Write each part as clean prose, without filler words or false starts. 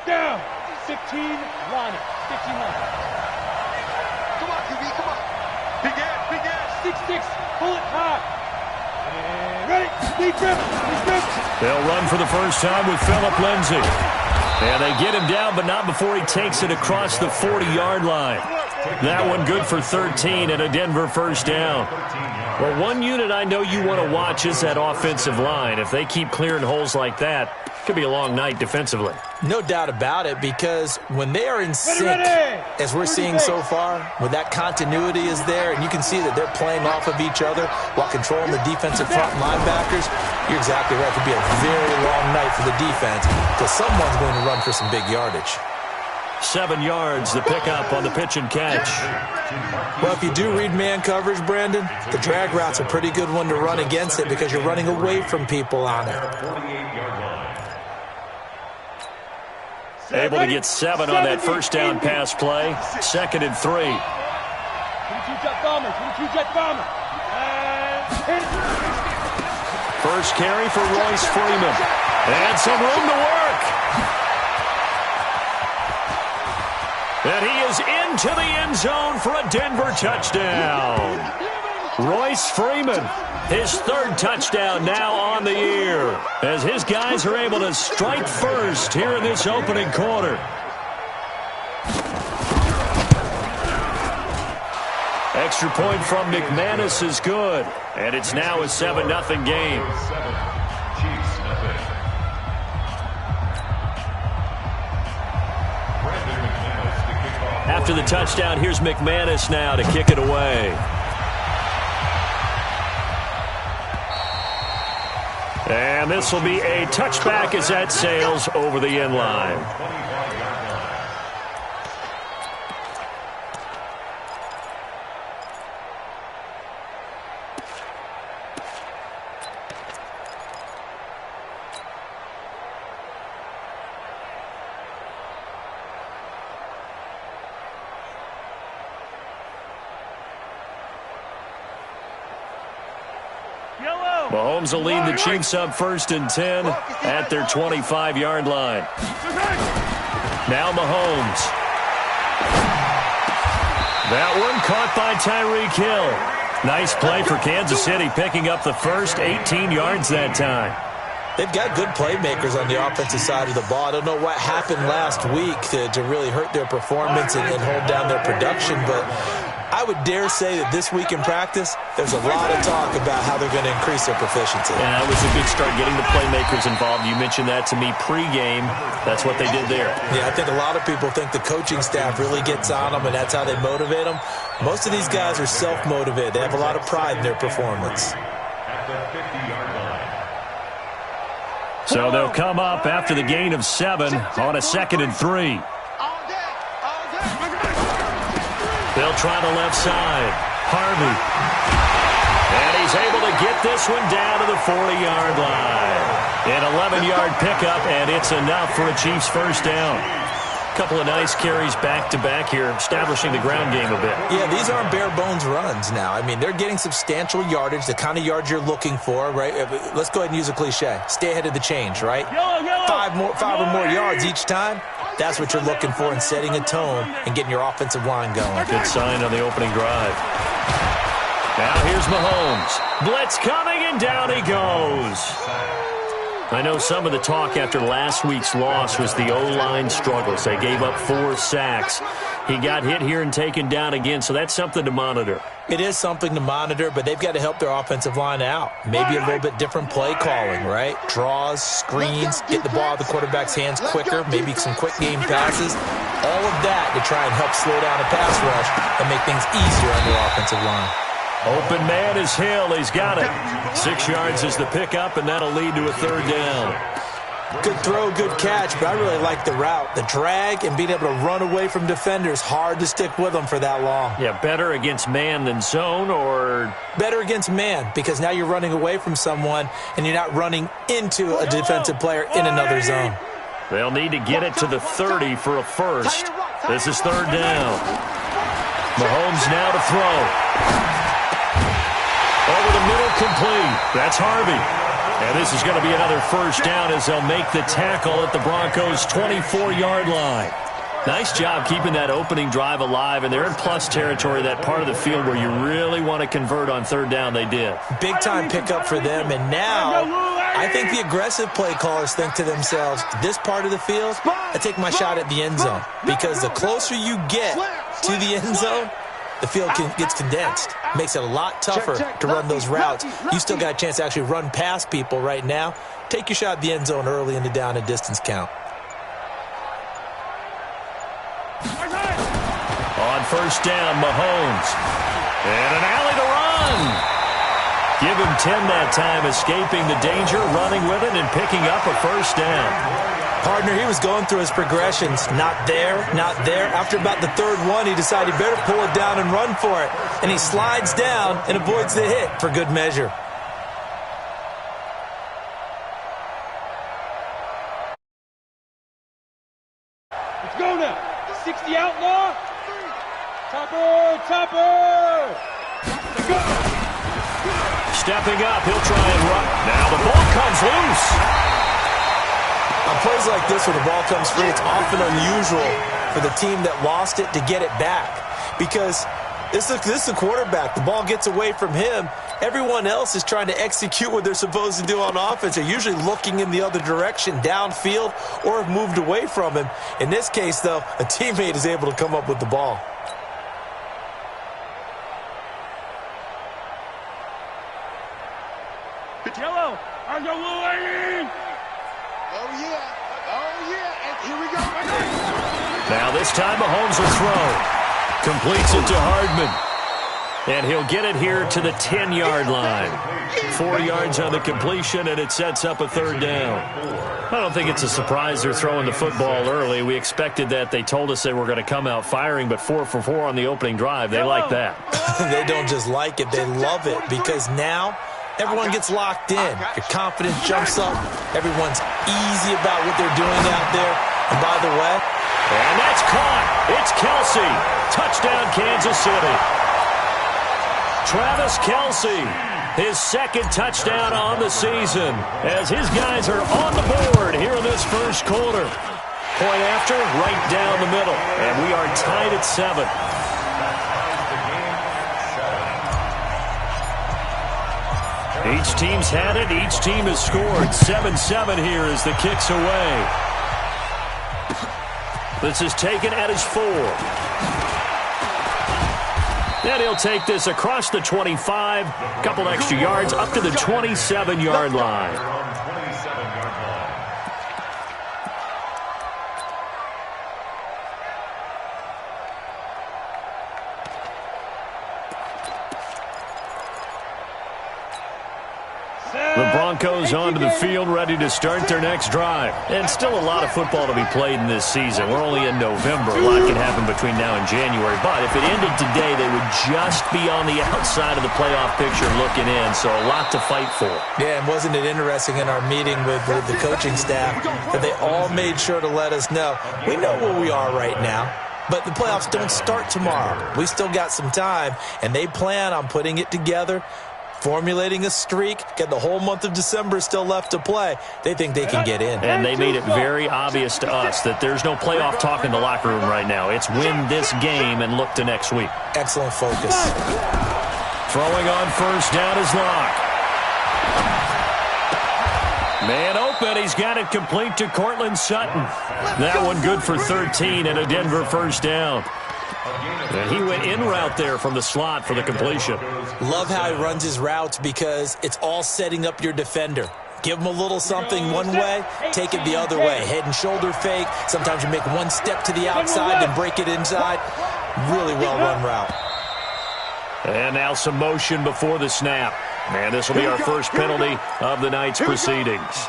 down. 15 line. 15 line. Come on, QB, come on. Big ass. 6-6. Pull it high. And ready. Speed grip. They'll run for the first time with Phillip Lindsay. And they get him down, but not before he takes it across the 40-yard line. That one good for 13 and a Denver first down. Well, one unit I know you want to watch is that offensive line. If they keep clearing holes like that, it could be a long night defensively. No doubt about it, because when they are in sync, as we're seeing so far, when that continuity is there, and you can see that they're playing off of each other while controlling the defensive front linebackers, you're exactly right. It could be a very long night for the defense because someone's going to run for some big yardage. 7 yards, the pickup on the pitch and catch. Well, if you do read man coverage, Brandon, the drag route's a pretty good one to run against it because you're running away from people on it. Able to get 7 on that first down pass play. 2nd and 3. 22-jet bomber. 22-jet bomber. First carry for Royce Freeman. And some room to work. And he is into the end zone for a Denver touchdown. Royce Freeman, his 3rd touchdown now on the year, as his guys are able to strike first here in this opening quarter. Extra point from McManus is good, and it's now a 7-0 game. After the touchdown, here's McManus now to kick it away. And this will be a touchback as that sails over the end line. Mahomes will lead the Chiefs up 1st and 10 at their 25-yard line. Now Mahomes. That one caught by Tyreek Hill. Nice play for Kansas City, picking up the first 18 yards that time. They've got good playmakers on the offensive side of the ball. I don't know what happened last week to really hurt their performance and hold down their production, but I would dare say that this week in practice, there's a lot of talk about how they're going to increase their proficiency. Yeah, that was a good start getting the playmakers involved. You mentioned that to me pregame. That's what they did there. Yeah, I think a lot of people think the coaching staff really gets on them, and that's how they motivate them. Most of these guys are self-motivated. They have a lot of pride in their performance. So they'll come up after the gain of 7 on a 2nd and 3. They'll try the left side. Harvey. And he's able to get this one down to the 40-yard line. An 11-yard pickup, and it's enough for a Chiefs first down. Couple of nice carries back-to-back here, establishing the ground game a bit. Yeah, these aren't bare-bones runs now. I mean, they're getting substantial yardage, the kind of yards you're looking for, right? Let's go ahead and use a cliche. Stay ahead of the change, right? Five or more yards each time. That's what you're looking for in setting a tone and getting your offensive line going. Good sign on the opening drive. Now here's Mahomes. Blitz coming, and down he goes. I know some of the talk after last week's loss was the O-line struggles. They gave up 4 sacks. He got hit here and taken down again, so that's something to monitor. It is something to monitor, but they've got to help their offensive line out. Maybe a little bit different play calling, right? Draws, screens, get the ball out of the quarterback's hands quicker, maybe some quick game passes. All of that to try and help slow down a pass rush and make things easier on their offensive line. Open man is Hill. He's got it. 6 yards is the pickup, and that'll lead to a 3rd down. Good throw, good catch, but I really like the route. The drag and being able to run away from defenders, hard to stick with them for that long. Yeah, better against man than zone, or? Better against man, because now you're running away from someone and you're not running into a defensive player in another zone. They'll need to get it to the 30 for a first. This is 3rd down. Mahomes now to throw. Over the middle, complete. That's Harvey. And this is going to be another first down as they'll make the tackle at the Broncos' 24-yard line. Nice job keeping that opening drive alive, and they're in plus territory, that part of the field where you really want to convert on third down. They did. Big-time pickup for them, and now I think the aggressive play callers think to themselves, this part of the field, I take my shot at the end zone, because the closer you get to the end zone, the field gets condensed. Makes it a lot tougher to run those routes. You still got a chance to actually run past people right now. Take your shot at the end zone early in the down and distance count. On first down, Mahomes. And an alley to run. Give him 10 that time, escaping the danger, running with it, and picking up a first down. Partner, he was going through his progressions. Not there, not there. After about the third one, he decided he better pull it down and run for it. And he slides down and avoids the hit for good measure. Let's go now. 60 outlaw. Topper. Go. Stepping up, he'll try and run. Now the ball comes loose. On plays like this, when the ball comes free, it's often unusual for the team that lost it to get it back. Because this is the quarterback. The ball gets away from him. Everyone else is trying to execute what they're supposed to do on offense. They're usually looking in the other direction, downfield, or have moved away from him. In this case, though, a teammate is able to come up with the ball. Yellow. Are you willing? Oh, yeah. And here we go. Now this time Mahomes will throw. Completes it to Hardman. And he'll get it here to the 10-yard line. 4 yards on the completion, and it sets up a third down. I don't think it's a surprise they're throwing the football early. We expected that. They told us they were going to come out firing, but 4 for 4 on the opening drive. They like that. They don't just like it, they love it, because now everyone gets locked in. Your confidence jumps up. Everyone's easy about what they're doing out there. And by the way, and that's caught. It's Kelsey. Touchdown, Kansas City. Travis Kelsey, his second touchdown on the season, as his guys are on the board here in this first quarter. Point after, right down the middle. And we are tied at 7. Each team's had it. Each team has scored. 7-7 here as the kick's away. This is taken at his 4. And he'll take this across the 25. A couple extra yards up to the 27-yard line. The Broncos onto the field, ready to start their next drive. And still a lot of football to be played in this season. We're only in November. A lot can happen between now and January. But if it ended today, they would just be on the outside of the playoff picture looking in. So a lot to fight for. Yeah, and wasn't it interesting in our meeting with the coaching staff that they all made sure to let us know, we know where we are right now. But the playoffs don't start tomorrow. We still got some time, and they plan on putting it together, formulating a streak, get the whole month of December still left to play. They think they can get in. And they made it very obvious to us that there's no playoff talk in the locker room right now. It's win this game and look to next week. Excellent focus. Throwing on first down is Locke. Man open, he's got it complete to Cortland Sutton. That one good for 13 and a Denver first down. And he went in route there from the slot for the completion. Love how he runs his routes because it's all setting up your defender. Give him a little something one way, take it the other way. Head and shoulder fake. Sometimes you make one step to the outside, then break it inside. Really well-run route. And now some motion before the snap. And this will be our first penalty of the night's proceedings.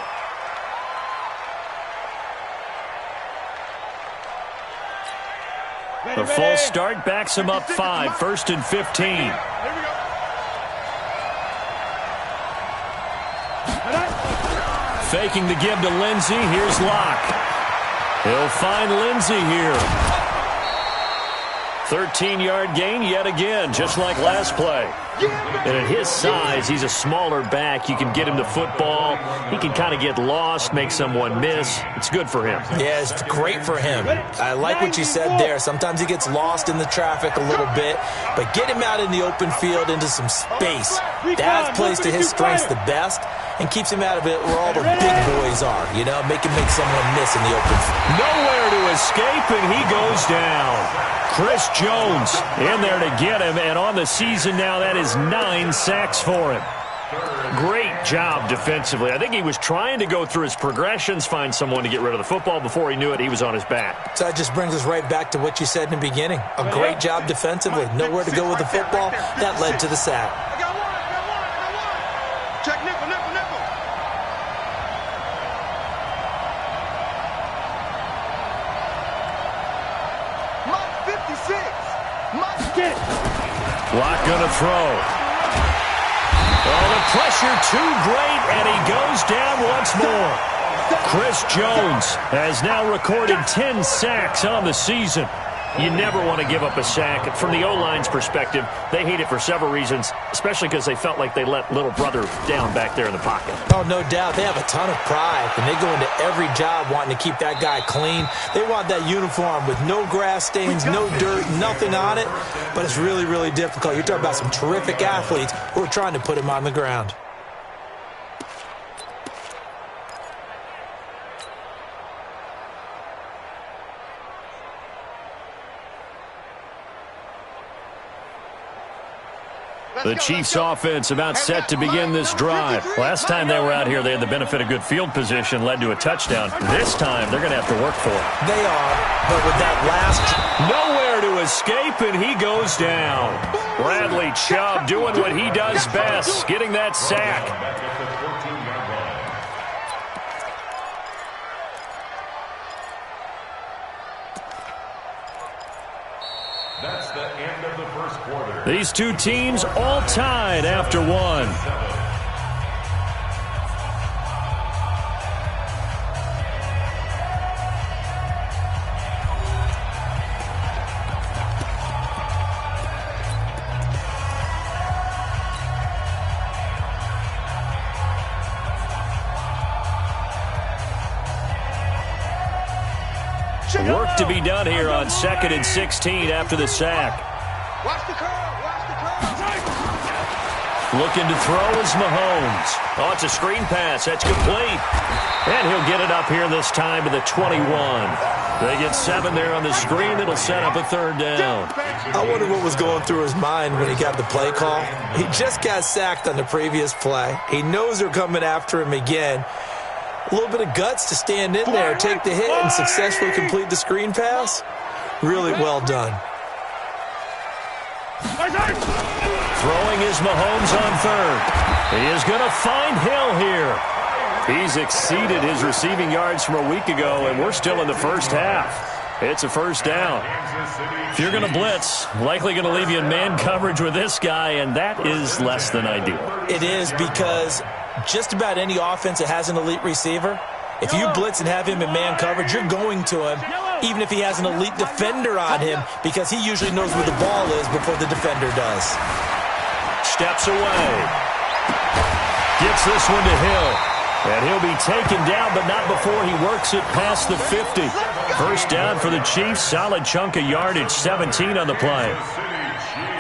The false start backs him up 5, 1st and 15. Faking the give to Lindsey. Here's Locke. He'll find Lindsey here. 13-yard gain yet again, just like last play. And at his size, he's a smaller back. You can get him the football. He can kind of get lost, make someone miss. It's good for him. Yeah, it's great for him. I like what you said there. Sometimes he gets lost in the traffic a little bit, but get him out in the open field into some space. That plays to his strengths the best and keeps him out of it where all the big boys are, you know, make him make someone miss in the open field. Nowhere to escape, and he goes down. Chris Jones in there to get him, and on the season now, that is 9 sacks for him. Great job defensively. I think he was trying to go through his progressions, find someone to get rid of the football. Before he knew it, he was on his back. So that just brings us right back to what you said in the beginning. A great job defensively. Nowhere to go with the football. That led to the sack. I got one. Check nickel. Mike 56. Mike. Get it. Block gonna throw. Oh, the pressure too great, and he goes down once more. Chris Jones has now recorded 10 sacks on the season. You never want to give up a sack. From the O-line's perspective, they hate it for several reasons, especially because they felt like they let little brother down back there in the pocket. Oh, no doubt. They have a ton of pride, and they go into every job wanting to keep that guy clean. They want that uniform with no grass stains, no dirt, nothing on it, but it's really, really difficult. You're talking about some terrific athletes who are trying to put him on the ground. The Chiefs offense about set to begin this drive. Last time they were out here, they had the benefit of good field position, led to a touchdown. This time, they're going to have to work for it. They are, but with that last... Nowhere to escape, and he goes down. Bradley Chubb doing what he does best, getting that sack. That's the end of the first quarter. These two teams all tied after one. Work to be done here on 2nd and 16 after the sack. Watch the curl. Looking to throw is Mahomes. Oh, it's a screen pass. That's complete. And he'll get it up here this time to the 21. They get 7 there on the screen. It'll set up a 3rd down. I wonder what was going through his mind when he got the play call. He just got sacked on the previous play. He knows they're coming after him again. A little bit of guts to stand in there, take the hit, and successfully complete the screen pass. Really well done. Throwing is Mahomes on 3rd. He is going to find Hill here. He's exceeded his receiving yards from a week ago, and we're still in the first half. It's a 1st down. If you're going to blitz, likely going to leave you in man coverage with this guy, and that is less than ideal. It is, because just about any offense that has an elite receiver, if you blitz and have him in man coverage, you're going to him, even if he has an elite defender on him, because he usually knows where the ball is before the defender does. Steps away. Gets this one to Hill. And he'll be taken down, but not before he works it past the 50. 1st down for the Chiefs. Solid chunk of yardage, 17 on the play.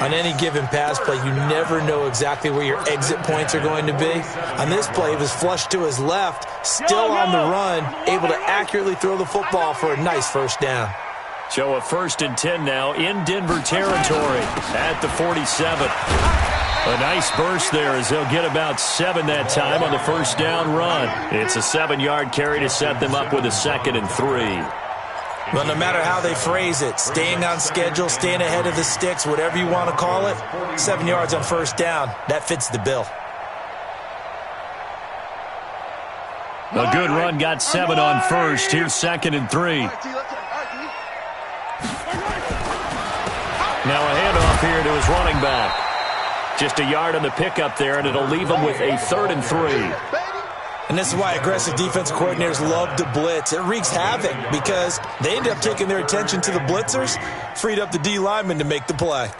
On any given pass play, you never know exactly where your exit points are going to be. On this play, he was flushed to his left, still on the run, able to accurately throw the football for a nice 1st down. So a 1st and 10 now in Denver territory at the 47. A nice burst there as they'll get about 7 that time on the 1st down run. It's a 7-yard carry to set them up with a 2nd and 3. Well, no matter how they phrase it, staying on schedule, staying ahead of the sticks, whatever you want to call it, 7 yards on 1st down, that fits the bill. A good run got 7 on 1st. Here's 2nd and 3. Now a handoff here to his running back. Just a yard on the pickup there, and it'll leave him with a 3rd and 3. And this is why aggressive defensive coordinators love to blitz. It wreaks havoc because they end up taking their attention to the blitzers, freed up the D lineman to make the play.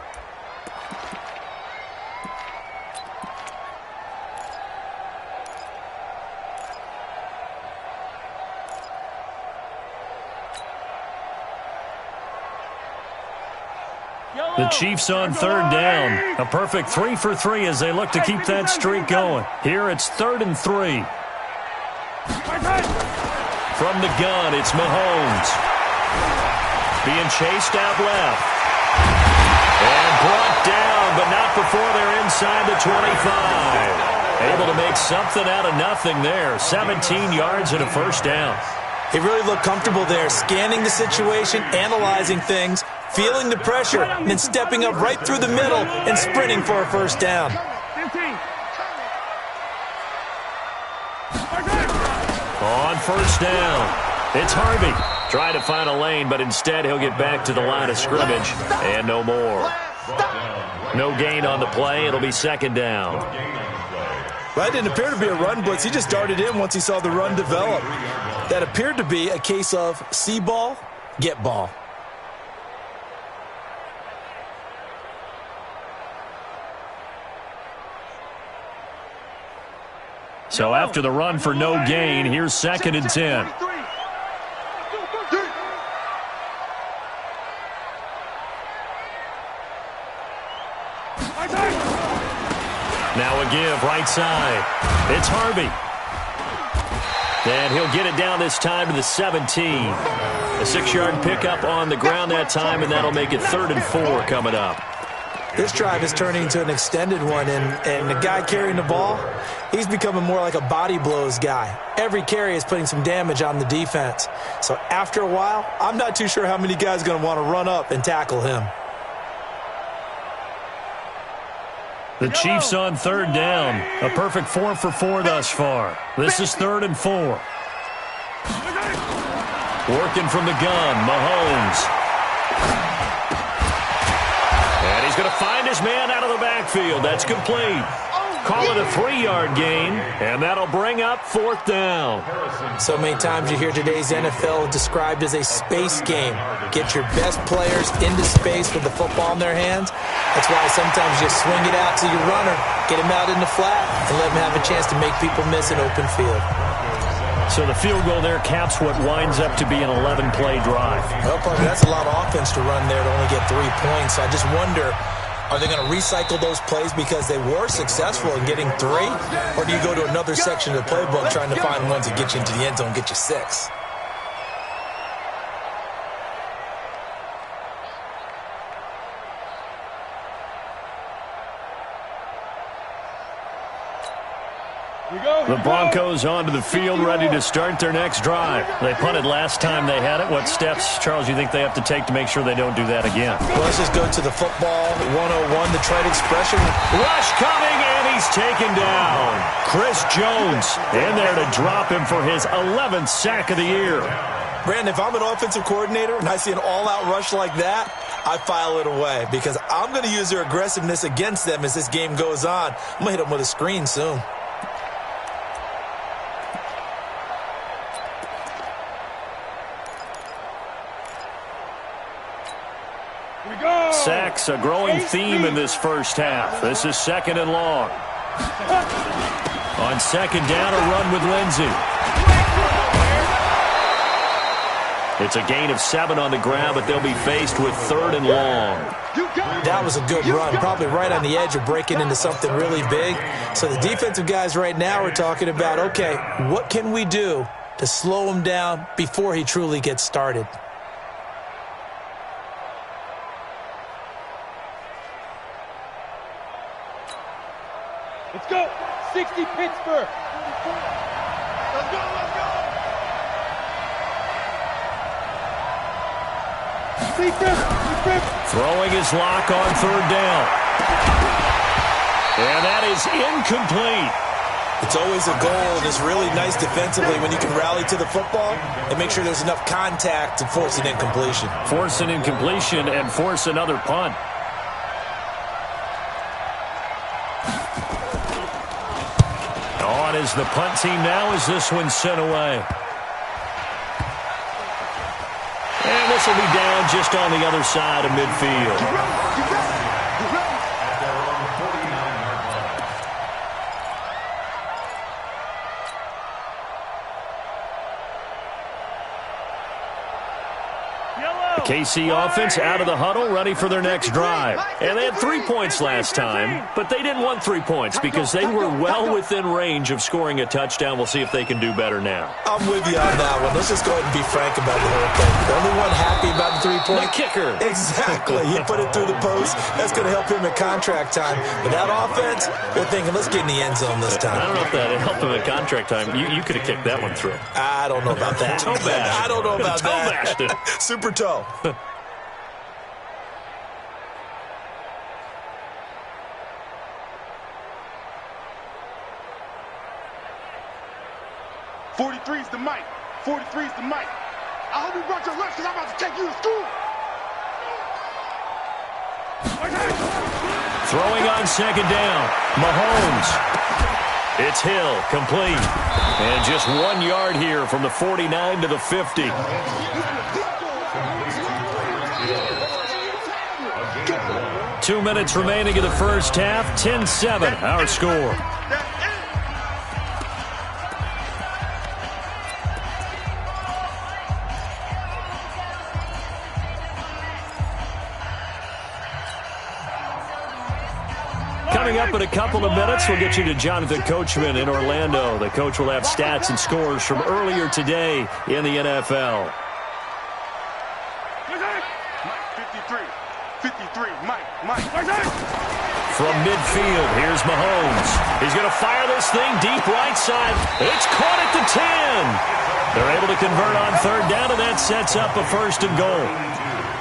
The Chiefs on third down. A perfect 3 for 3 as they look to keep that streak going. Here it's 3rd and 3. From the gun, it's Mahomes. Being chased out left. And brought down, but not before they're inside the 25. Able to make something out of nothing there. 17 yards and a first down. He really looked comfortable there, scanning the situation, analyzing things, feeling the pressure, and then stepping up right through the middle and sprinting for a first down. On first down, it's Harvey. Trying to find a lane, but instead he'll get back to the line of scrimmage, and no more. No gain on the play. It'll be second down. Well, that didn't appear to be a run blitz. He just darted in once he saw the run develop. That appeared to be a case of see ball, get ball. So after the run for no gain, here's 2nd and 10. Now a give, right side. It's Harvey. And he'll get it down this time to the 17. A 6-yard pickup on the ground that time, and that'll make it 3rd and 4 coming up. This drive is turning into an extended one, and the guy carrying the ball, he's becoming more like a body blows guy. Every carry is putting some damage on the defense. So after a while, I'm not too sure how many guys are going to want to run up and tackle him. The Chiefs on third down. A perfect 4 for 4 thus far. This is 3rd and 4. Working from the gun, Mahomes. And he's going to find his man out of the backfield. That's complete. Call it a 3-yard gain, and that'll bring up 4th down. So many times you hear today's NFL described as a space game. Get your best players into space with the football in their hands. That's why sometimes you swing it out to your runner, get him out in the flat, and let him have a chance to make people miss an open field. So the field goal there caps what winds up to be an 11-play drive. Well, partner, that's a lot of offense to run there to only get 3 points. So I just wonder, are they going to recycle those plays because they were successful in getting 3? Or do you go to another section of the playbook trying to find ones that get you into the end zone and get you 6? The Broncos onto the field, ready to start their next drive. They punted last time they had it. What steps, Charles, you think they have to take to make sure they don't do that again? Well, let's just go to the football 101, the trade expression. Rush coming, and he's taken down. Chris Jones in there to drop him for his 11th sack of the year. Brandon, if I'm an offensive coordinator and I see an all-out rush like that, I file it away because I'm going to use their aggressiveness against them as this game goes on. I'm going to hit them with a screen soon. Sacks, a growing theme in this first half. This is 2nd and long. On 2nd down, a run with Lindsey. It's a gain of 7 on the ground, but they'll be faced with 3rd and long. That was a good run, probably right on the edge of breaking into something really big. So the defensive guys right now are talking about, okay, what can we do to slow him down before he truly gets started? Let's go. 60 Pittsburgh. Let's go, let's go. Throwing his lock on 3rd down. And that is incomplete. It's always a goal, and it's really nice defensively when you can rally to the football and make sure there's enough contact to force an incompletion. Force an incompletion and force another punt. On is the punt team now as this one's sent away. And this will be down just on the other side of midfield. KC offense out of the huddle, ready for their next drive. And they had 3 points last time, but they didn't want 3 points because they were well within range of scoring a touchdown. We'll see if they can do better now. I'm with you on that one. Let's just go ahead and be frank about the whole thing. The only one happy about the 3-point. The kicker. Exactly. He put it through the post. That's going to help him in contract time. But that offense, they're thinking, let's get in the end zone this time. I don't know if that helped him in contract time. You could have kicked that one through. I don't know about that. Toe bash. I don't know about Toe that. bashed it. Super toe. '43's the mic. 43's the mic. I hope you brought your lunch because I'm about to take you to school. Throwing on second down. Mahomes. It's Hill, complete. And just 1 yard here from the 49 to the 50. Two minutes remaining in the first half. 10-7, our score. Coming up in a couple of minutes, we'll get you to Jonathan Coachman in Orlando. The coach will have stats and scores from earlier today in the NFL. 53, Mike. From midfield, here's Mahomes. He's going to fire this thing deep right side. It's caught at the 10. They're able to convert on third down, and that sets up a 1st and goal.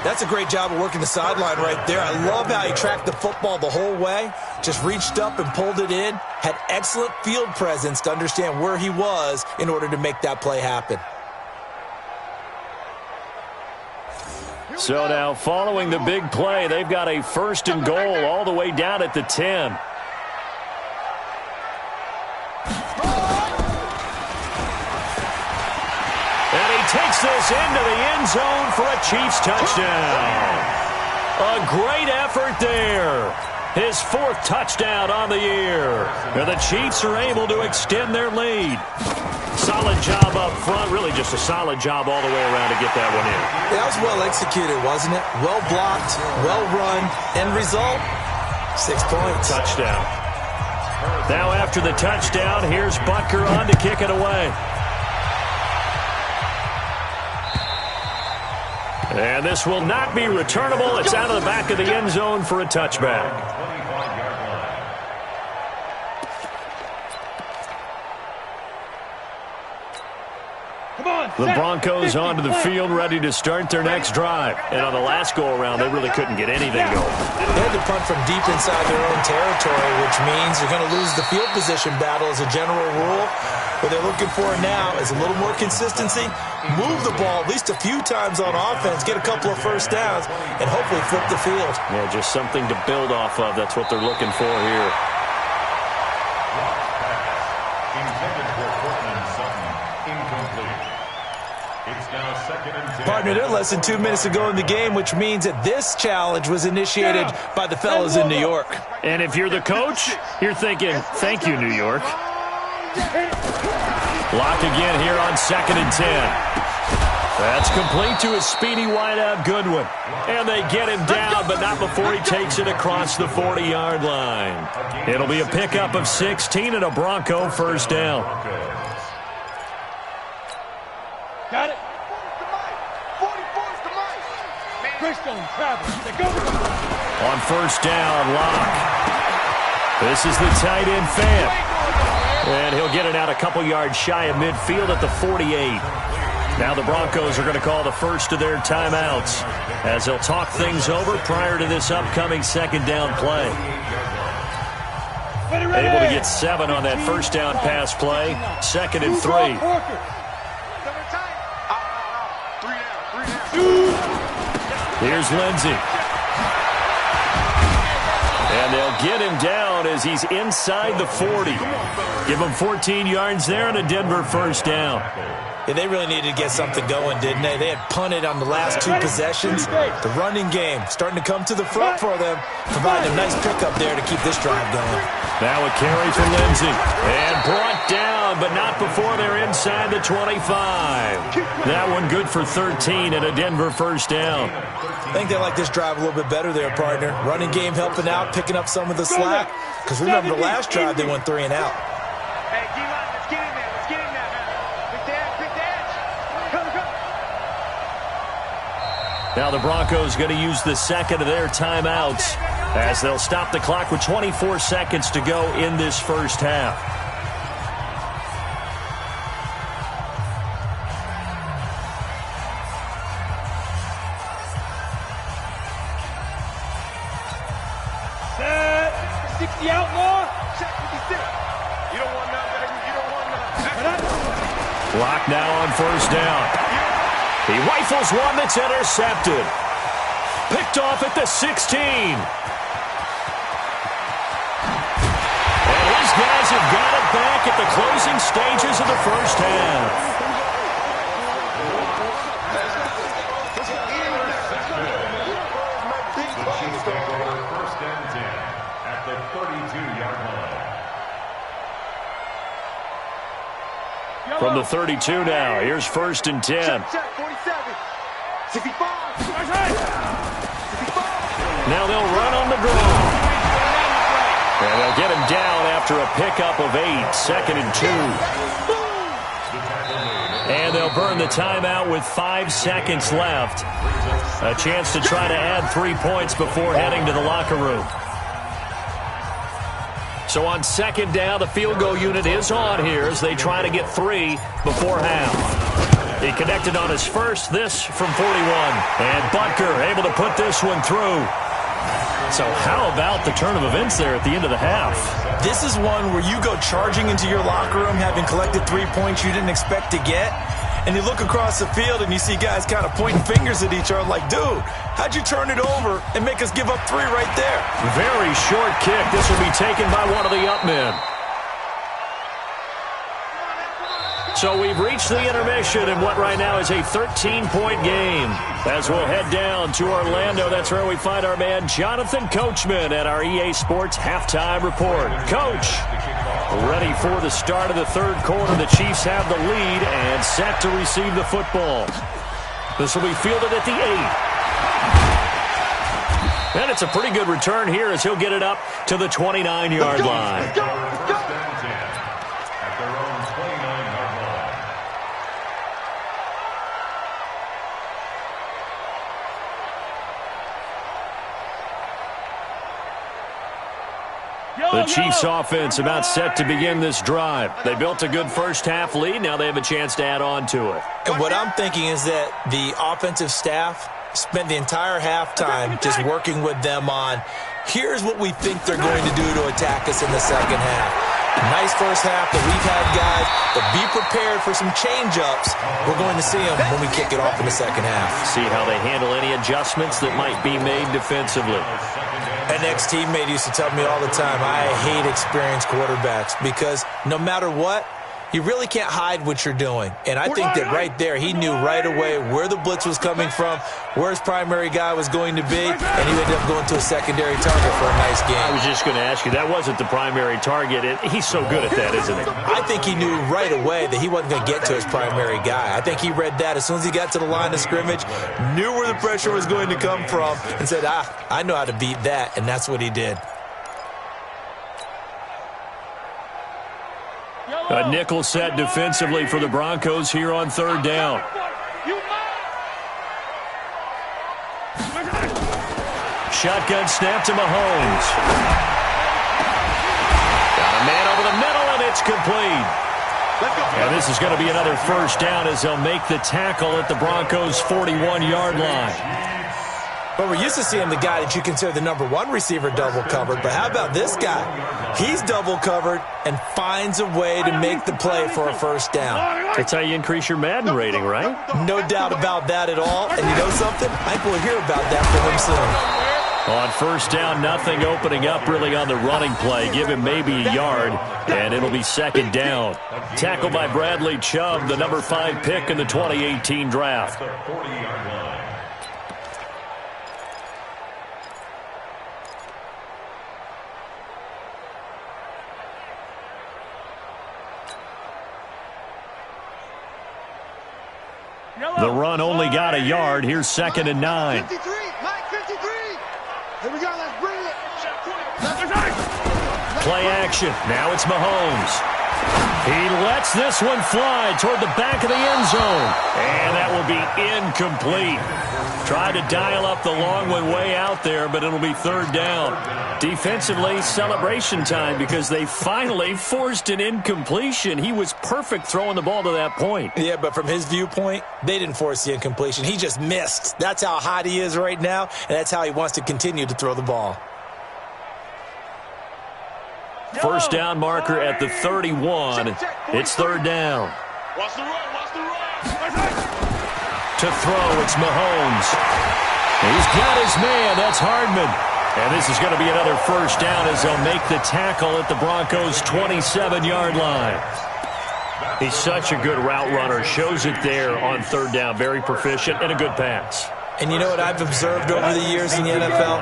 That's a great job of working the sideline right there. I love how he tracked the football the whole way. Just reached up and pulled it in. Had excellent field presence to understand where he was in order to make that play happen. So now, following the big play, they've got a 1st and goal all the way down at the 10. And he takes this into the end zone for a Chiefs touchdown. A great effort there. His 4th touchdown on the year. And the Chiefs are able to extend their lead. Solid job up front. Really just a solid job all the way around to get that one in. That was well executed, wasn't it? Well blocked, well run. End result, 6 points. Touchdown. Now after the touchdown, here's Butker on to kick it away. And this will not be returnable. It's out of the back of the end zone for a touchback. The Broncos onto the field, ready to start their next drive. And on the last go-around, they really couldn't get anything going. They had to punt from deep inside their own territory, which means you're going to lose the field position battle as a general rule. What they're looking for now is a little more consistency, move the ball at least a few times on offense, get a couple of 1st downs, and hopefully flip the field. Yeah, just something to build off of. That's what they're looking for here. Partner, they're less than 2 minutes to go in the game, which means that this challenge was initiated by the fellas in New York. And if you're the coach, you're thinking, thank you, New York. Block again here on 2nd and 10. That's complete to a speedy wideout Goodwin. And they get him down, but not before he takes it across the 40-yard line. It'll be a pickup of 16 and a Bronco 1st down. Got it. On 1st down, Locke. This is the tight end Fant. And he'll get it out a couple yards shy of midfield at the 48. Now the Broncos are going to call the first of their timeouts as they'll talk things over prior to this upcoming 2nd down play. Able to get 7 on that 1st down pass play. 2nd and 3. Here's Lindsey. And they'll get him down as he's inside the 40. Give him 14 yards there and a Denver 1st down. Yeah, they really needed to get something going, didn't they? They had punted on the last 2 possessions. The running game starting to come to the front for them, providing a nice pickup there to keep this drive going. Now a carry for Lindsey. And brought down, but not before they're inside the 25. That one good for 13 and a Denver first down. I think they like this drive a little bit better there, partner. Running game helping out, picking up some of the slack. Because remember the last drive, they went 3 and out. Hey, D-line, let's get in there. Let's get in there, man. Big dance. Come. Now the Broncos going to use the second of their timeouts as they'll stop the clock with 24 seconds to go in this first half. Set. 60 out more. Check 56. You don't want none, baby. You don't want none. Clock now on first down. He rifles one that's intercepted. Picked off at the 16. And his guys have got it back at the closing stages of the first half. First and 10 at the 32-yard line. From the 32 now, here's first and 10. Check, 47. 65. Now they'll run on the draw. And they'll get him down after a pickup of 8, second and 2. And they'll burn the timeout with 5 seconds left. A chance to try to add 3 points before heading to the locker room. So on second down, the field goal unit is on here as they try to get 3 before half. He connected on his first, this from 41. And Butker able to put this one through. So how about the turn of events there at the end of the half? This is one where you go charging into your locker room having collected 3 points you didn't expect to get, and you look across the field and you see guys kind of pointing fingers at each other like, dude, how'd you turn it over and make us give up 3 right there? Very short kick. This will be taken by one of the up men. So we've reached the intermission in what right now is a 13-point game. As we'll head down to Orlando, that's where we find our man Jonathan Coachman at our EA Sports Halftime Report. Coach, ready for the start of the third quarter. The Chiefs have the lead and set to receive the football. This will be fielded at the 8. And it's a pretty good return here as he'll get it up to the 29-yard line. First and 10 at their own 29-yard line. The Chiefs offense about set to begin this drive. They built a good first half lead. Now they have a chance to add on to it. And what I'm thinking is that the offensive staff spent the entire halftime just working with them on, here's what we think they're going to do to attack us in the second half. Nice first half that we've had, guys, but be prepared for some change-ups. We're going to see them when we kick it off in the second half. See how they handle any adjustments that might be made defensively. An ex-teammate used to tell me all the time, I hate experienced quarterbacks because no matter what, you really can't hide what you're doing. And I think that right there, he knew right away where the blitz was coming from, where his primary guy was going to be, and he ended up going to a secondary target for a nice game. I was just going to ask you, that wasn't the primary target. He's so good at that, isn't he? I think he knew right away that he wasn't going to get to his primary guy. I think he read that as soon as he got to the line of scrimmage, knew where the pressure was going to come from, and said, I know how to beat that, and that's what he did. A nickel set defensively for the Broncos here on third down. Shotgun snap to Mahomes. Got a man over the middle, and it's complete. And this is going to be another first down as they'll make the tackle at the Broncos' 41-yard line. But we're used to seeing the guy that you consider the number 1 receiver double covered. But how about this guy? He's double covered and finds a way to make the play for a first down. That's how you increase your Madden rating, right? No doubt about that at all. And you know something? I think we'll hear about that from him soon. On first down, nothing opening up really on the running play. Give him maybe a yard, and it'll be second down. Tackled by Bradley Chubb, the number 5 pick in the 2018 draft. The run only got a yard. Here's second and 9. 53, Mike, 53. Here we go, let's bring it. Play action. Now it's Mahomes. He lets this one fly toward the back of the end zone. And that will be incomplete. Tried to dial up the long one way out there, but it'll be third down. Defensively, celebration time because they finally forced an incompletion. He was perfect throwing the ball to that point. Yeah, but from his viewpoint, they didn't force the incompletion. He just missed. That's how hot he is right now, and that's how he wants to continue to throw the ball. First down marker at the 31. It's third down. Watch the run, watch the run. To throw, it's Mahomes. He's got his man. That's Hardman. And this is going to be another first down as they'll make the tackle at the Broncos' 27-yard line. He's such a good route runner. Shows it there on third down. Very proficient and a good pass. And you know what I've observed over the years in the NFL?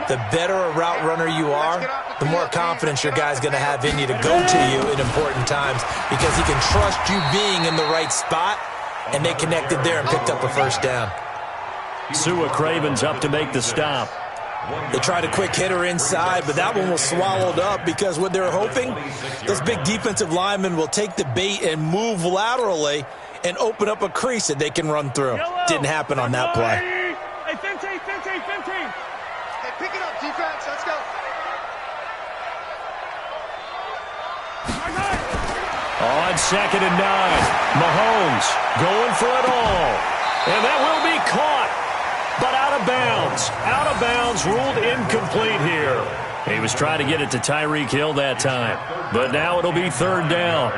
The better a route runner you are, the more confidence your guy's going to have in you to go to you in important times because he can trust you being in the right spot, and they connected there and picked up a first down. Sua Craven's up to make the stop. They tried a quick hitter inside, but that one was swallowed up because what they're hoping, those big defensive linemen will take the bait and move laterally and open up a crease that they can run through. Didn't happen on that play. Hey, Finte. Hey, pick it up, defense. Let's go. On second and 9, Mahomes going for it all. And that will be caught, but out of bounds. Out of bounds, ruled incomplete here. He was trying to get it to Tyreek Hill that time, but now it'll be third down.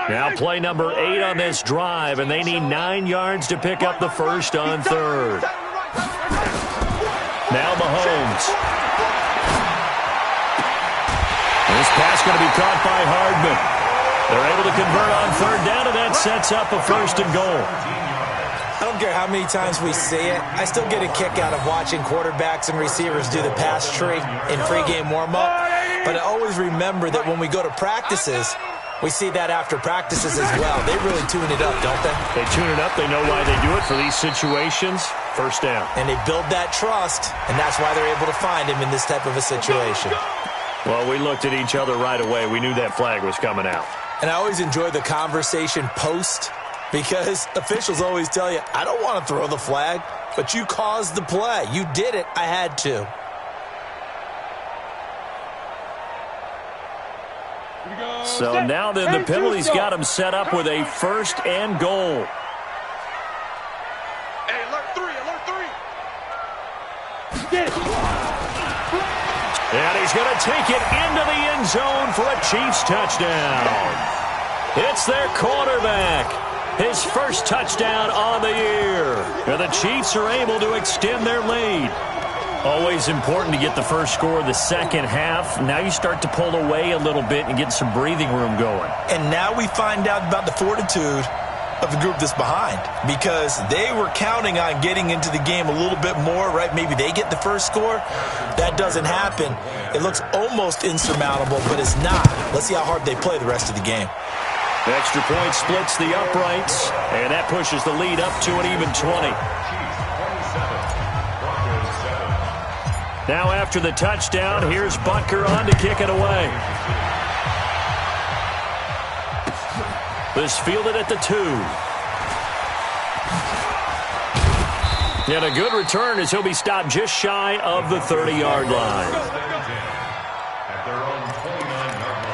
Now play number 8 on this drive, and they need 9 yards to pick up the first on third. Now Mahomes. This pass going to be caught by Hardman. They're able to convert on third down, and that sets up a first and goal. I don't care how many times we say it, I still get a kick out of watching quarterbacks and receivers do the pass tree in pregame warm-up. But I always remember that when we go to practices, we see that after practices as well. They really tune it up, don't they? They tune it up. They know why they do it for these situations. First down. And they build that trust, and that's why they're able to find him in this type of a situation. Well, we looked at each other right away. We knew that flag was coming out. And I always enjoy the conversation post because officials always tell you, I don't want to throw the flag, but you caused the play. You did it. I had to. So now then the penalty's got him set up with a first and goal. Hey, alert 3. And he's going to take it into the end zone for a Chiefs touchdown. It's their quarterback. His first touchdown on the year. And the Chiefs are able to extend their lead. Always important to get the first score of the second half. Now you start to pull away a little bit and get some breathing room going. And now we find out about the fortitude of the group that's behind because they were counting on getting into the game a little bit more, right? Maybe they get the first score. That doesn't happen. It looks almost insurmountable, but it's not. Let's see how hard they play the rest of the game. Extra point splits the uprights, and that pushes the lead up to an even 20. Now after the touchdown, here's Butker on to kick it away. This fielded at the 2. And a good return as he'll be stopped just shy of the 30-yard line. At their own 29-yard line.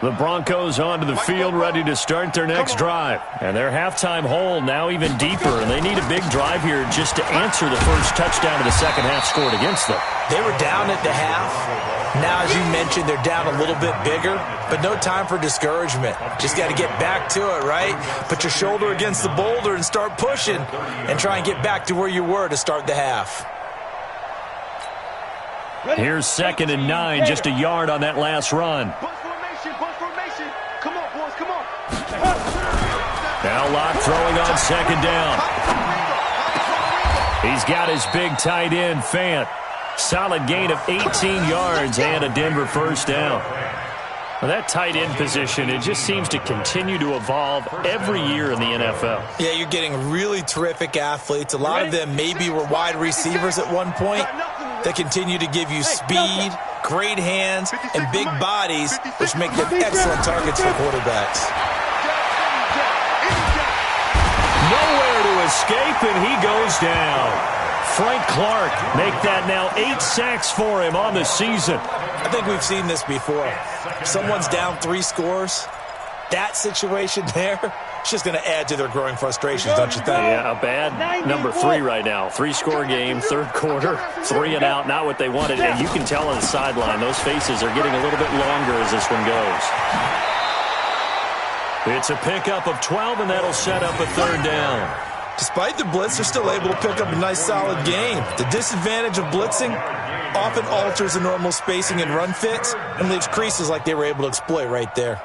The Broncos onto the field, ready to start their next drive. And their halftime hole now even deeper, and they need a big drive here just to answer the first touchdown of the second half scored against them. They were down at the half. Now, as you mentioned, they're down a little bit bigger, but no time for discouragement. Just got to get back to it, right? Put your shoulder against the boulder and start pushing and try and get back to where you were to start the half. Here's 2nd and 9, just a yard on that last run. Bunch formation. Come on, boys, come on. Now Locke throwing on 2nd down. He's got his big tight end, Fant. Solid gain of 18 yards and a Denver first down. Well, that tight end position, it just seems to continue to evolve every year in the NFL. Yeah, you're getting really terrific athletes. A lot of them maybe were wide receivers at one point. They continue to give you speed, great hands, and big bodies, which make them excellent targets for quarterbacks. Nowhere to escape, and he goes down. Frank Clark make that now 8 sacks for him on the season. I think we've seen this before. If someone's down 3 scores, that situation there, it's just going to add to their growing frustrations, don't you think? Yeah, a bad number 3 right now. 3-score game, third quarter, 3 and out, not what they wanted. And you can tell on the sideline, those faces are getting a little bit longer as this one goes. It's a pickup of 12, and that'll set up a 3rd down. Despite the blitz, they're still able to pick up a nice, solid gain. The disadvantage of blitzing often alters the normal spacing and run fits and leaves creases like they were able to exploit right there.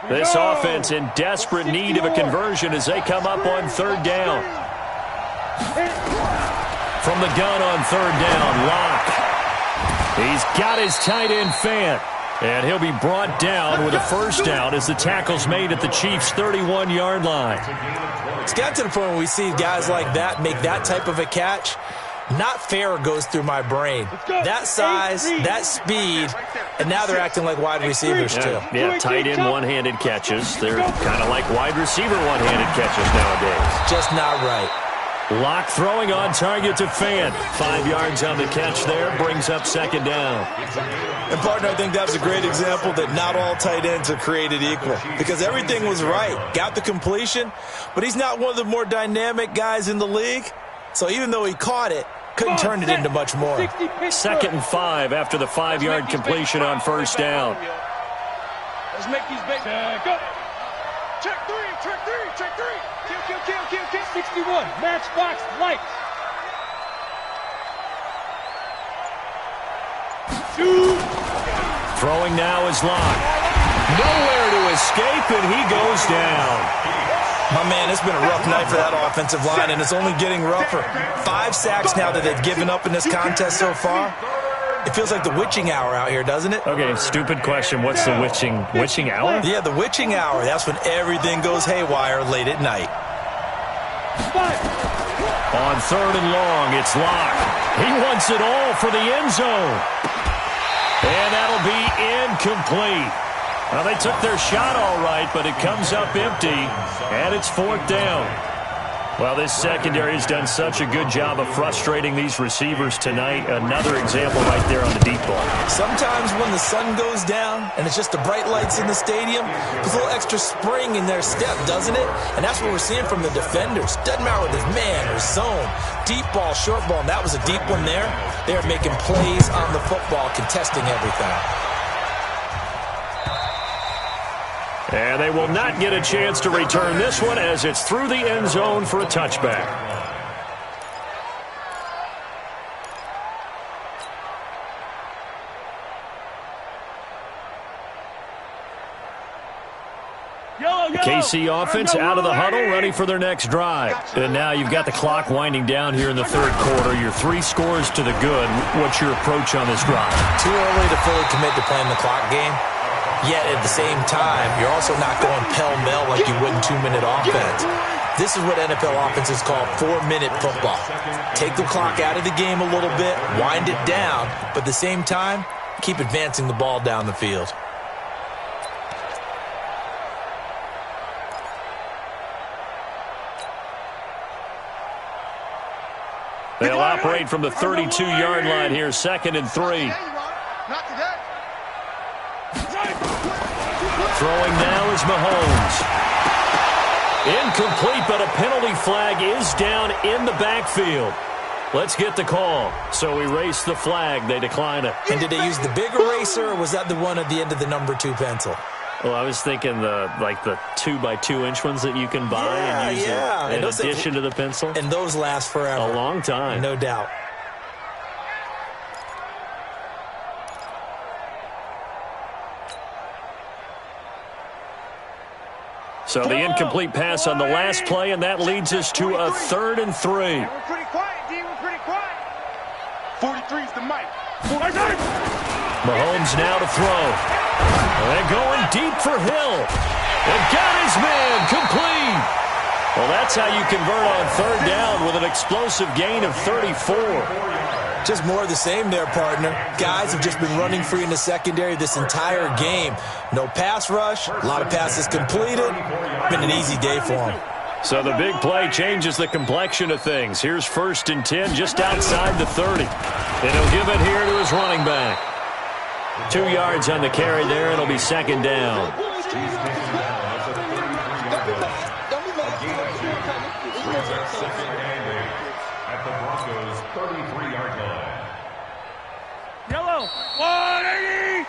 This offense in desperate need of a conversion as they come up on 3rd down. From the gun on 3rd down, Locke. He's got his tight end, Fant. And he'll be brought down with a first down as the tackle's made at the Chiefs' 31-yard line. It's got to the point where we see guys like that make that type of a catch. Not fair goes through my brain. That size, that speed, and now they're acting like wide receivers too. Yeah, tight end one-handed catches. They're kind of like wide receiver one-handed catches nowadays. Just not right. Locke throwing on target to Fant. 5 yards on the catch there, brings up 2nd down. And, partner, I think that's a great example that not all tight ends are created equal because everything was right. Got the completion, but he's not one of the more dynamic guys in the league. So even though he caught it, couldn't turn it into much more. 2nd and 5 after the 5-yard completion on 1st down. Let's make these big. Go. Check 3. 61, matchbox lights. Throwing now is Locke. Nowhere to escape, and he goes down. My man, it's been a rough night for that offensive line, and it's only getting rougher. 5 sacks now that they've given up in this contest so far. It feels like the witching hour out here, doesn't it? Okay, stupid question. What's the witching hour? Yeah, the witching hour. That's when everything goes haywire late at night. On 3rd and long, it's Locke. He wants it all for the end zone. And that'll be incomplete. Well, they took their shot all right, but it comes up empty, and it's 4th down. Well, this secondary has done such a good job of frustrating these receivers tonight. Another example right there on the deep ball. Sometimes when the sun goes down and it's just the bright lights in the stadium, there's a little extra spring in their step, doesn't it? And that's what we're seeing from the defenders. Doesn't matter whether it's man or zone, deep ball, short ball, and that was a deep one there. They're making plays on the football, contesting everything. And they will not get a chance to return this one as it's through the end zone for a touchback. The KC offense out of the huddle, ready for their next drive. And now you've got the clock winding down here in the 3rd quarter. Your 3 scores to the good. What's your approach on this drive? Too early to fully commit to playing the clock game. Yet at the same time, you're also not going pell-mell like you would in 2-minute offense. This is what NFL offenses call 4-minute football. Take the clock out of the game a little bit, wind it down, but at the same time, keep advancing the ball down the field. They'll operate from the 32-yard line here, 2nd and 3. Not today. Throwing now is Mahomes. Incomplete, but a penalty flag is down in the backfield. Let's get the call. So erase the flag. They decline it. And did they use the big eraser, or was that the one at the end of the number 2 pencil? Well, I was thinking the 2x2-inch ones that you can buy and use in addition to the pencil. And those last forever. A long time. No doubt. So the incomplete pass on the last play, and that leads us to a 3rd and 3. We're pretty quiet, D. We're pretty quiet. 43 is the mic. Mahomes now to throw. And going deep for Hill. And got his man complete. Well, that's how you convert on 3rd down with an explosive gain of 34. Just more of the same there, partner. Guys have just been running free in the secondary this entire game. No pass rush, a lot of passes completed. Been an easy day for them. So the big play changes the complexion of things. Here's 1st and 10 just outside the 30. And he'll give it here to his running back. 2 yards on the carry there. It'll be 2nd down. At the Broncos' 33-yard line. Yellow. 180.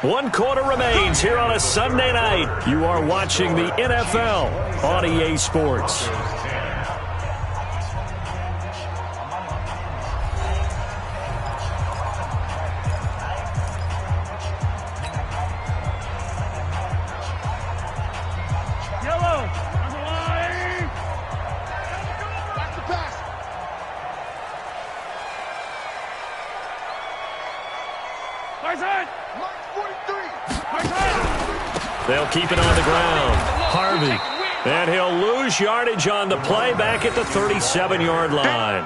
1 quarter remains here on a Sunday night. You are watching the NFL on EA Sports. Yellow. Number 180. Back to pass. Tyson. Mike 43. They'll keep it on the ground. Harvey. And he'll lose yardage on the play back at the 37-yard line.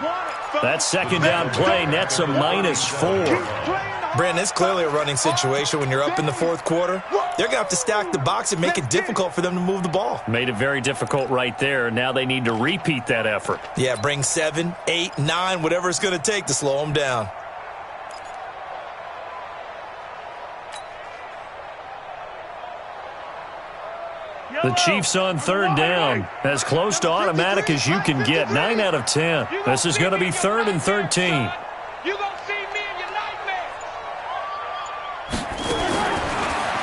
That 2nd down play nets a -4. Brandon, it's clearly a running situation when you're up in the 4th quarter. They're going to have to stack the box and make it difficult for them to move the ball. Made it very difficult right there. Now they need to repeat that effort. Yeah, bring 7, 8, 9, whatever it's going to take to slow them down. The Chiefs on 3rd down. As close to automatic as you can get. 9 out of 10. This is going to be 3rd and 13. You gonna see me in your nightmare.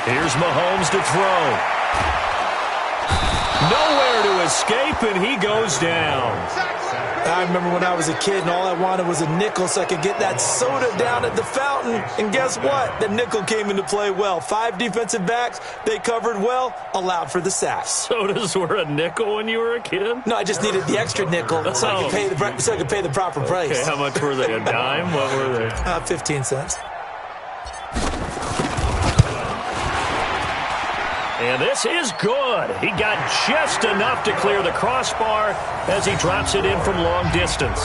Here's Mahomes to throw. Nowhere to escape, and he goes down. I remember when I was a kid and all I wanted was a nickel so I could get that soda down at the fountain. And guess what? The nickel came into play well. 5 defensive backs, they covered well, allowed for the sacks. Sodas were a nickel when you were a kid? No, I just needed the extra nickel so I could pay the proper price. Okay, how much were they? A dime? What were they? 15 cents. And this is good. He got just enough to clear the crossbar as he drops it in from long distance.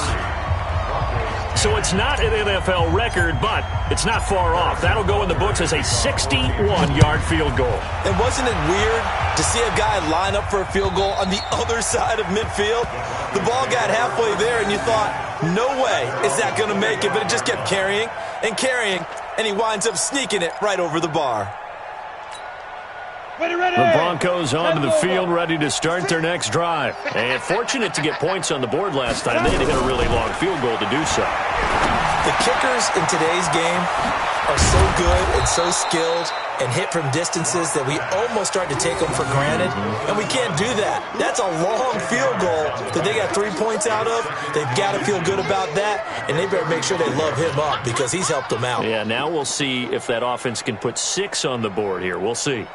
So it's not an NFL record, but it's not far off. That'll go in the books as a 61-yard field goal. And wasn't it weird to see a guy line up for a field goal on the other side of midfield? The ball got halfway there, and you thought, no way is that going to make it, but it just kept carrying and carrying, and he winds up sneaking it right over the bar. Ready, ready. The Broncos onto the field, ready to start their next drive. And fortunate to get points on the board last time. They had to hit a really long field goal to do so. The kickers in today's game are so good and so skilled and hit from distances that we almost start to take them for granted, and we can't do that. That's a long field goal that they got 3 points out of. They've got to feel good about that, and they better make sure they love him up because he's helped them out. Yeah, now we'll see if that offense can put 6 on the board here. We'll see.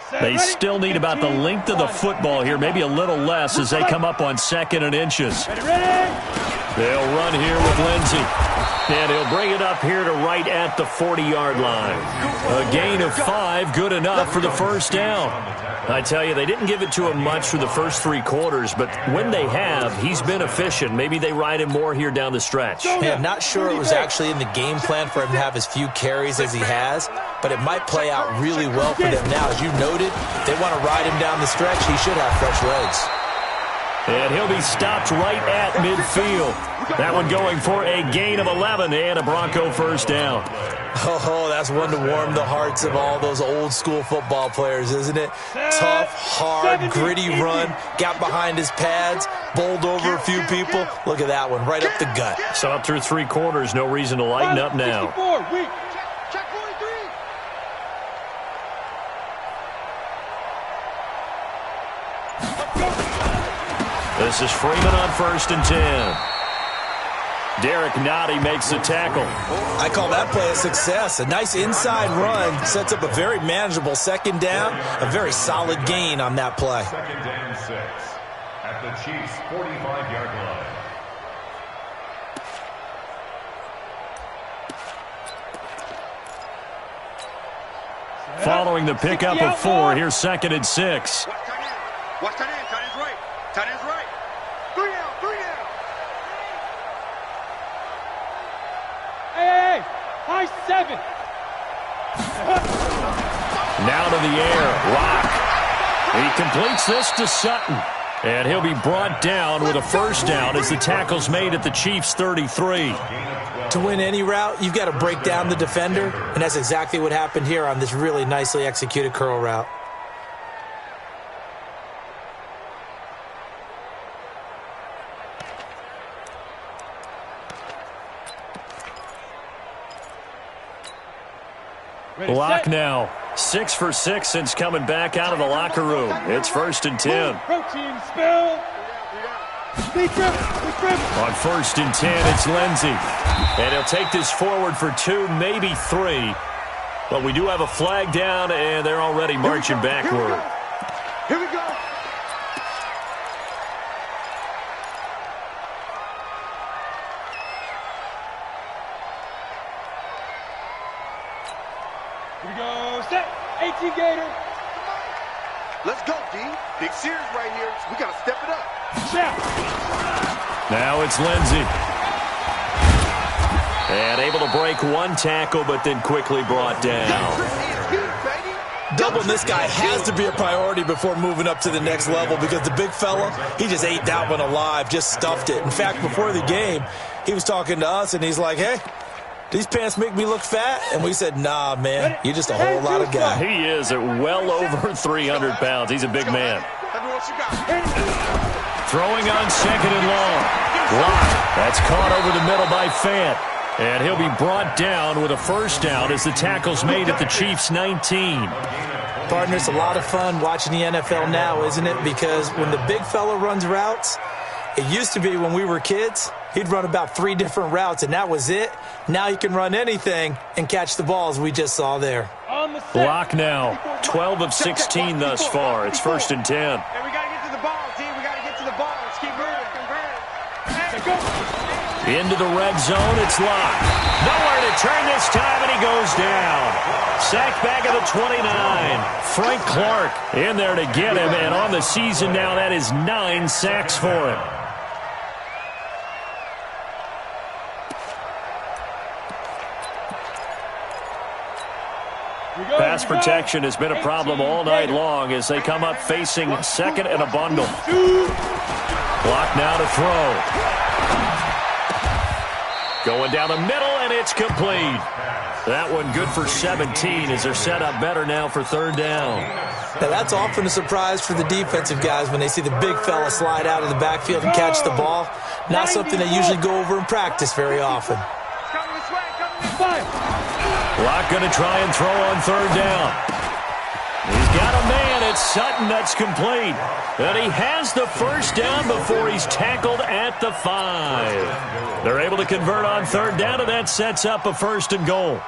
They still need about the length of the football here, maybe a little less as they come up on 2nd and inches. They'll run here with Lindsey. And he'll bring it up here to right at the 40-yard line. A gain of 5, good enough for the first down. I tell you, they didn't give it to him much for the first 3 quarters, but when they have, he's been efficient. Maybe they ride him more here down the stretch. Hey, I'm not sure it was actually in the game plan for him to have as few carries as he has, but it might play out really well for them now. As you noted, they want to ride him down the stretch. He should have fresh legs. And he'll be stopped right at midfield. That one going for a gain of 11 and a Bronco first down. Oh, that's one to warm the hearts of all those old-school football players, isn't it? Tough, hard, gritty run, got behind his pads, bowled over a few people. Look at that one, right up the gut. So up through 3 quarters, no reason to lighten up now. Check 43. This is Freeman on 1st and 10. Derek Nottie makes the tackle. I call that play a success. A nice inside run sets up a very manageable second down. A very solid gain on that play. Second down 6 at the Chiefs' 45-yard line. Following the pickup of 4, here's 2nd and 6. Watch tight end. Tight end's right. Tight end's right. 3 down. 3 down. Hey, high 7. Now to the air, Locke. He completes this to Sutton. And he'll be brought down with a first down as the tackle's made at the Chiefs' 33. To win any route, you've got to break down the defender, and that's exactly what happened here on this really nicely executed curl route. Locke now, 6 for 6 since coming back out of the locker room. It's 1st and 10. Protein spill. On 1st and 10, it's Lindsey. And he'll take this forward for 2, maybe 3. But we do have a flag down, and they're already marching backward. Here we go. Here we go. Set. 18 Gator. Let's go, D. Big series right here. We got to step it up. Check. Now it's Lindsey. And able to break 1 tackle, but then quickly brought down. Doubling this guy has to be a priority before moving up to the next level because the big fella, he just ate that one alive, just stuffed it. In fact, before the game, he was talking to us, and he's like, hey, these pants make me look fat? And we said, nah, man, you're just a whole lot of guy. He is at well over 300 pounds. He's a big man. Throwing on 2nd and long. Locke. That's caught over the middle by Fant. And he'll be brought down with a first down as the tackle's made at the Chiefs' 19. Partner, it's a lot of fun watching the NFL now, isn't it? Because when the big fella runs routes, it used to be when we were kids, he'd run about 3 different routes, and that was it. Now he can run anything and catch the balls we just saw there. Locke now, 12 of 16 thus far. It's 1st and 10. And we got to get to the ball, D. We got to get to the ball. Let's keep moving. Into the red zone, it's Locke. Nowhere to turn this time, and he goes down. Sacked back at the 29. Frank Clark in there to get him, and on the season now, that is 9 sacks for him. Pass protection has been a problem all night long as they come up facing 2nd and a bundle. Clock now to throw. Going down the middle, and it's complete. That one good for 17 as they're set up better now for 3rd down. Now, that's often a surprise for the defensive guys when they see the big fella slide out of the backfield and catch the ball. Not something they usually go over in practice very often. Locke going to try and throw on 3rd down. He's got a man. It's Sutton that's complete. And he has the first down before he's tackled at the 5. They're able to convert on 3rd down, and that sets up a 1st and goal.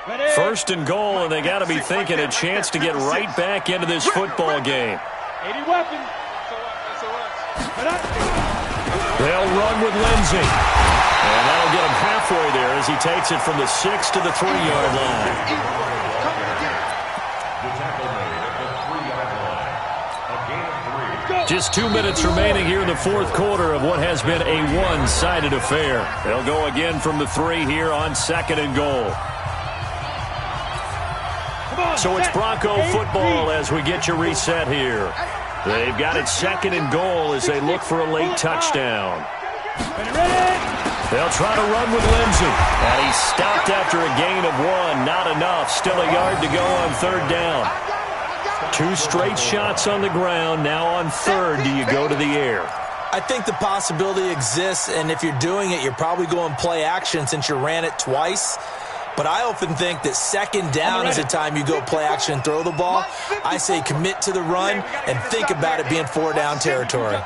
1st and goal, and they got to be thinking a chance to get right back into this football game. 80 weapons. They'll run with Lindsey. And that'll get him halfway there as he takes it from the 6 to the 3-yard line. Just 2 minutes remaining here in the 4th quarter of what has been a one-sided affair. They'll go again from the 3 here on 2nd and goal. So it's Bronco football as we get you reset here. They've got it second and goal as they look for a late touchdown. They'll try to run with Lindsey. And he's stopped after a gain of 1. Not enough. Still a yard to go on third down. 2 straight shots on the ground. Now on third, do you go to the air? I think the possibility exists, and if you're doing it, you're probably going play action since you ran it twice. But I often think that second down is the time you go play action and throw the ball. I say commit to the run and think about it being 4-down territory.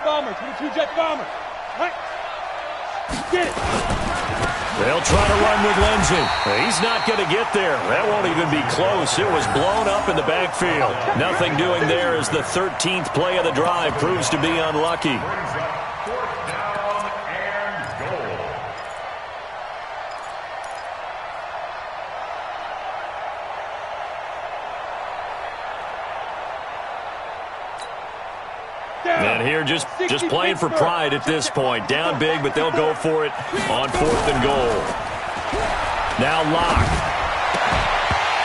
They'll try to run with Lindsey. He's not going to get there. That won't even be close. It was blown up in the backfield. Nothing doing there as the 13th play of the drive proves to be unlucky. And here just playing for pride at this point. Down big, but they'll go for it on 4th and goal. Now Locke.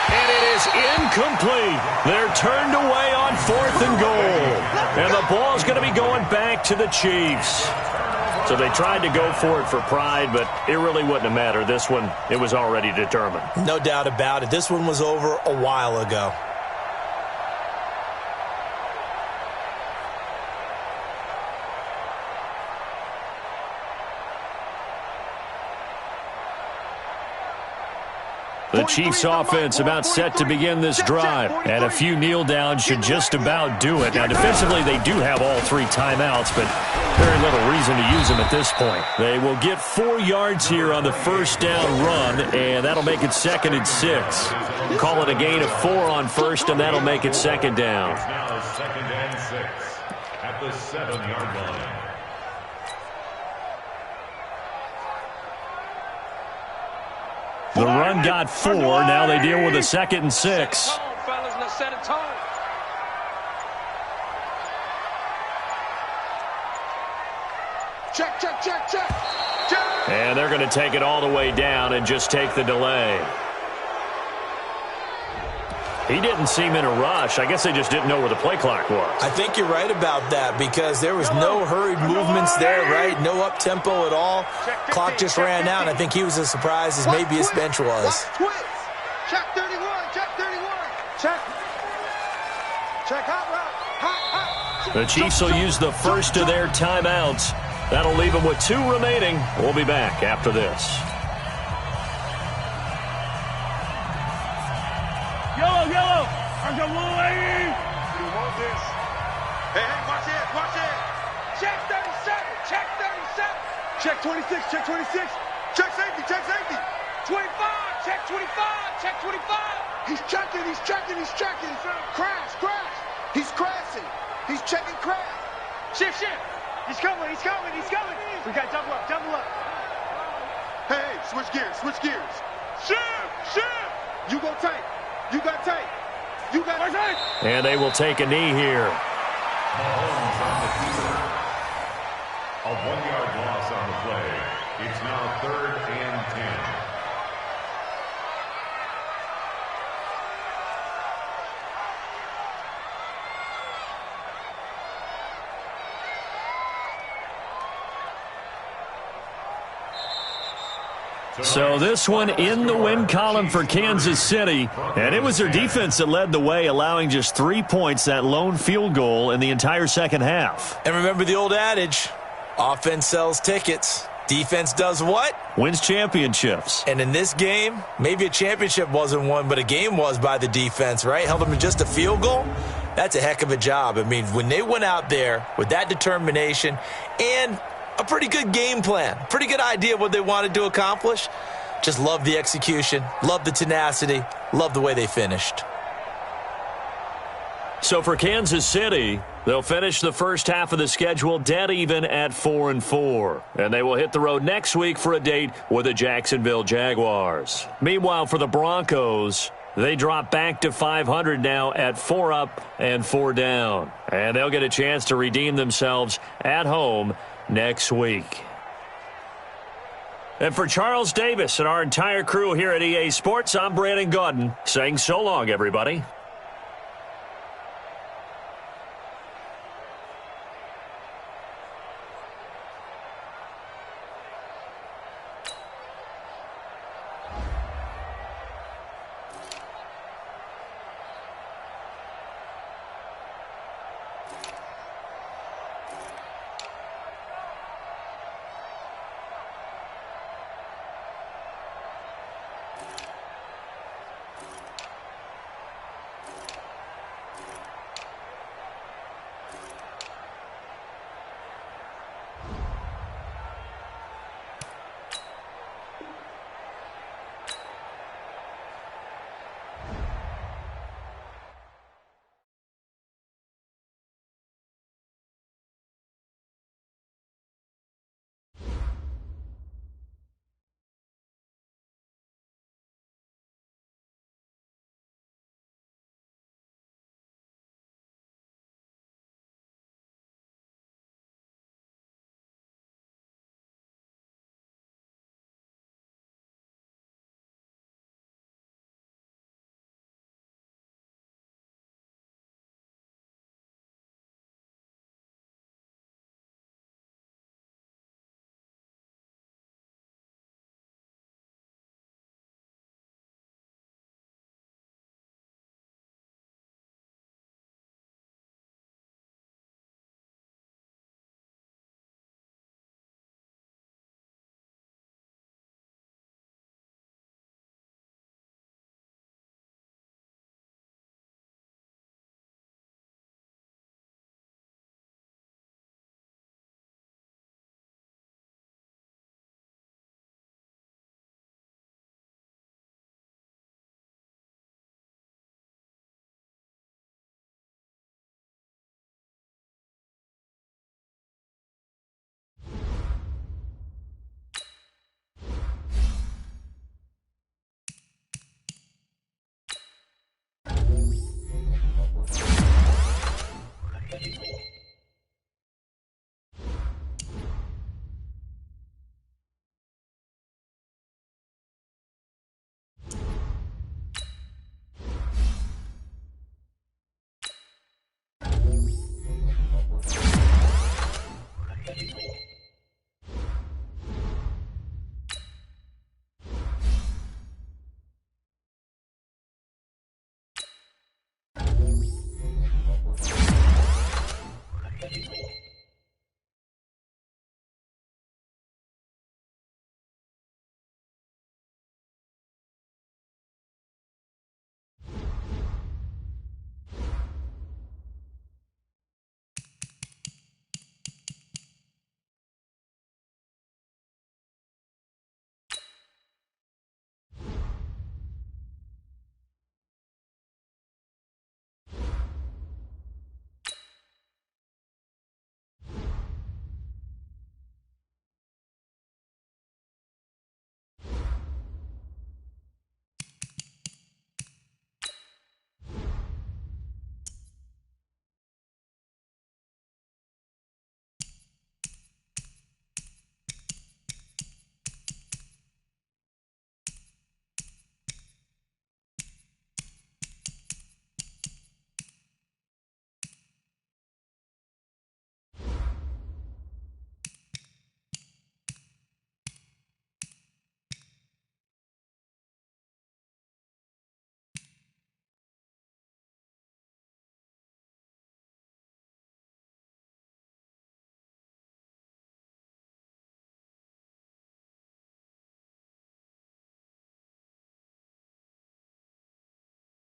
And it is incomplete. They're turned away on 4th and goal. And the ball's going to be going back to the Chiefs. So they tried to go for it for pride, but it really wouldn't have mattered. This one, it was already determined. No doubt about it. This one was over a while ago. The Chiefs offense about set to begin this drive. And a few kneel downs should just about do it. Now defensively they do have all 3 timeouts, but very little reason to use them at this point. They will get 4 yards here on the first down run, and that'll make it 2nd and 6. Call it a gain of 4 on first, and that'll make it 2nd down. Now 2nd and 6 at the 7-yard line. The run got 4. Now they deal with a 2nd and 6. Come on, fellas, let's set a tone. Check, check, check, check. Check. And they're going to take it all the way down and just take the delay. He didn't seem in a rush. I guess they just didn't know where the play clock was. I think you're right about that because there was no hurried movements there, right? No up-tempo at all. Clock just ran out, and I think he was as surprised as maybe his bench was. Check 31, check 31. Check. Check hot route. Hot. The Chiefs will use the first of their timeouts. That'll leave them with 2 remaining. We'll be back after this. Yellow. I'm going away. You want this? Hey, watch it, watch it. Check 37. Check 37. Check 26, check 26. Check safety, check safety. 25. Check 25. Check 25. He's checking, he's checking, he's checking. Crash. He's crashing. He's checking crash. Shift. He's coming. We got double up. Hey, switch gears. Shift. You go tight. You got tight. And they will take a knee here. Mahomes on the field. A 1-yard loss on the play. It's now 3rd and 10. So this one in the win column for Kansas City. And it was their defense that led the way, allowing just 3 points, that lone field goal in the entire second half. And remember the old adage, offense sells tickets. Defense does what? Wins championships. And in this game, maybe a championship wasn't won, but a game was by the defense, right? Held them to just a field goal. That's a heck of a job. I mean, when they went out there with that determination and a pretty good game plan, pretty good idea of what they wanted to accomplish. Just love the execution, love the tenacity, love the way they finished. So for Kansas City, they'll finish the first half of the schedule dead even at 4-4. And they will hit the road next week for a date with the Jacksonville Jaguars. Meanwhile, for the Broncos, they drop back to 500 now at 4 up and 4 down. And they'll get a chance to redeem themselves at home next week. And for Charles Davis and our entire crew here at EA Sports, I'm Brandon Gaudin saying so long, everybody.